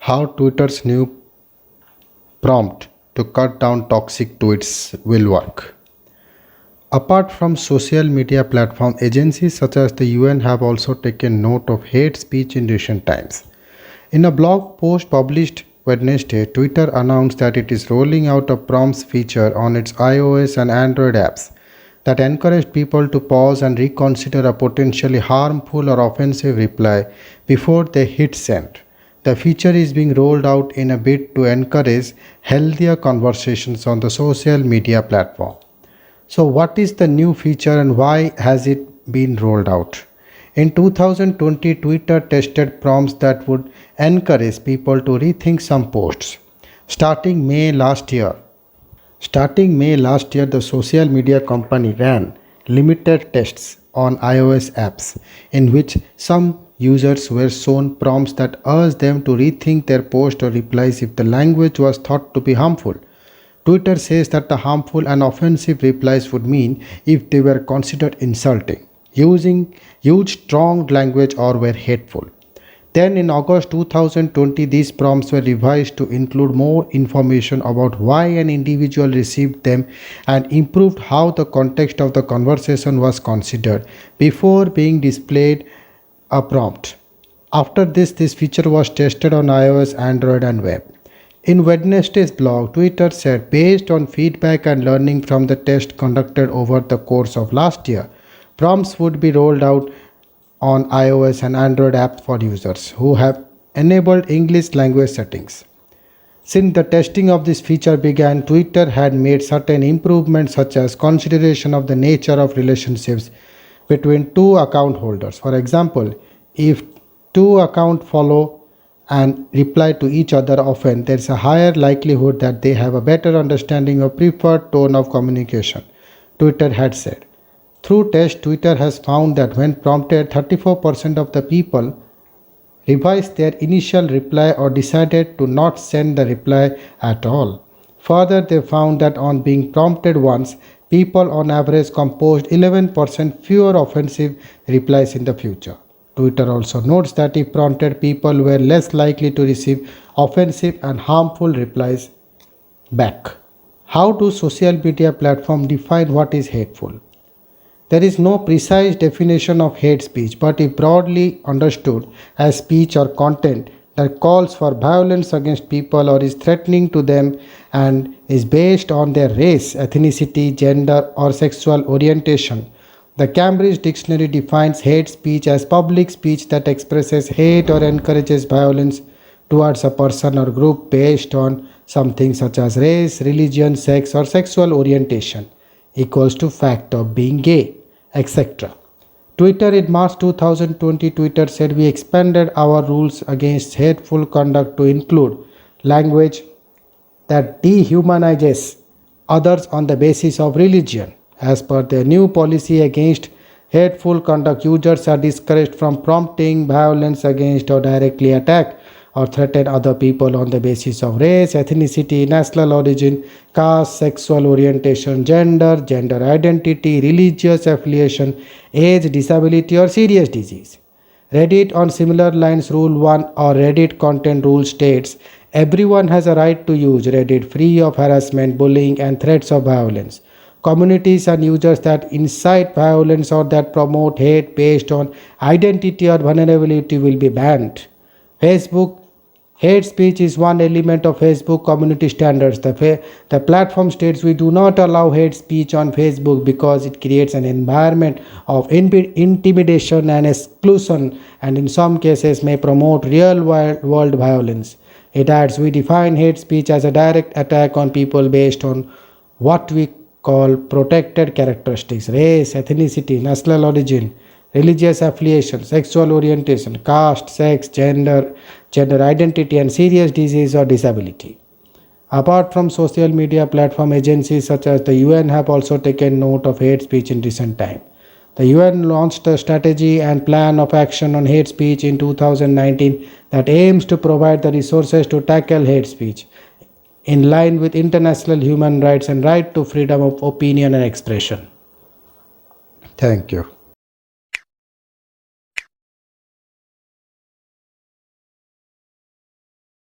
how Twitter's new prompt to cut down toxic tweets will work. Apart from social media platform, agencies such as the UN have also taken note of hate speech in recent times. In a blog post published Wednesday, Twitter announced that it is rolling out a prompts feature on its iOS and Android apps that encourage people to pause and reconsider a potentially harmful or offensive reply before they hit send. The feature is being rolled out in a bid to encourage healthier conversations on the social media platform. So, what is the new feature and why has it been rolled out? In 2020, Twitter tested prompts that would encourage people to rethink some posts. Starting May last year, the social media company ran limited tests on iOS apps in which some users were shown prompts that urged them to rethink their post or replies if the language was thought to be harmful. Twitter says that the harmful and offensive replies would mean if they were considered insulting, used strong language, or were hateful. Then in August 2020, these prompts were revised to include more information about why an individual received them and improved how the context of the conversation was considered before being displayed a prompt. After this feature was tested on iOS, Android, and web. In Wednesday's blog, Twitter said, based on feedback and learning from the test conducted over the course of last year, prompts would be rolled out on iOS and Android apps for users who have enabled English language settings. Since the testing of this feature began, Twitter had made certain improvements such as consideration of the nature of relationships between two account holders. For example, if two accounts follow and reply to each other often, there is a higher likelihood that they have a better understanding of preferred tone of communication, Twitter had said. Through tests, Twitter has found that when prompted, 34% of the people revised their initial reply or decided to not send the reply at all. Further, they found that on being prompted once, people on average composed 11% fewer offensive replies in the future. Twitter also notes that if prompted, people were less likely to receive offensive and harmful replies back. How do social media platforms define what is hateful? There is no precise definition of hate speech, but if broadly understood as speech or content that calls for violence against people or is threatening to them and is based on their race, ethnicity, gender, or sexual orientation. The Cambridge Dictionary defines hate speech as public speech that expresses hate or encourages violence towards a person or group based on something such as race, religion, sex, or sexual orientation, equals to fact of being gay, etc. Twitter in March 2020, Twitter said we expanded our rules against hateful conduct to include language that dehumanizes others on the basis of religion. As per their new policy against hateful conduct, users are discouraged from prompting violence against or directly attack or threaten other people on the basis of race, ethnicity, national origin, caste, sexual orientation, gender identity, religious affiliation, age, disability, or serious disease. Reddit on similar lines Rule 1 or Reddit content rule states, everyone has a right to use Reddit free of harassment, bullying, and threats of violence. Communities and users that incite violence or that promote hate based on identity or vulnerability will be banned. Facebook hate speech is one element of Facebook community standards. The platform states we do not allow hate speech on Facebook because it creates an environment of intimidation and exclusion and in some cases may promote real world violence. It adds, we define hate speech as a direct attack on people based on what we call protected characteristics, race, ethnicity, national origin, religious affiliation, sexual orientation, caste, sex, gender identity, and serious disease or disability. Apart from social media platform, agencies such as the UN have also taken note of hate speech in recent time. The UN launched a strategy and plan of action on hate speech in 2019 that aims to provide the resources to tackle hate speech in line with international human rights and right to freedom of opinion and expression. Thank you.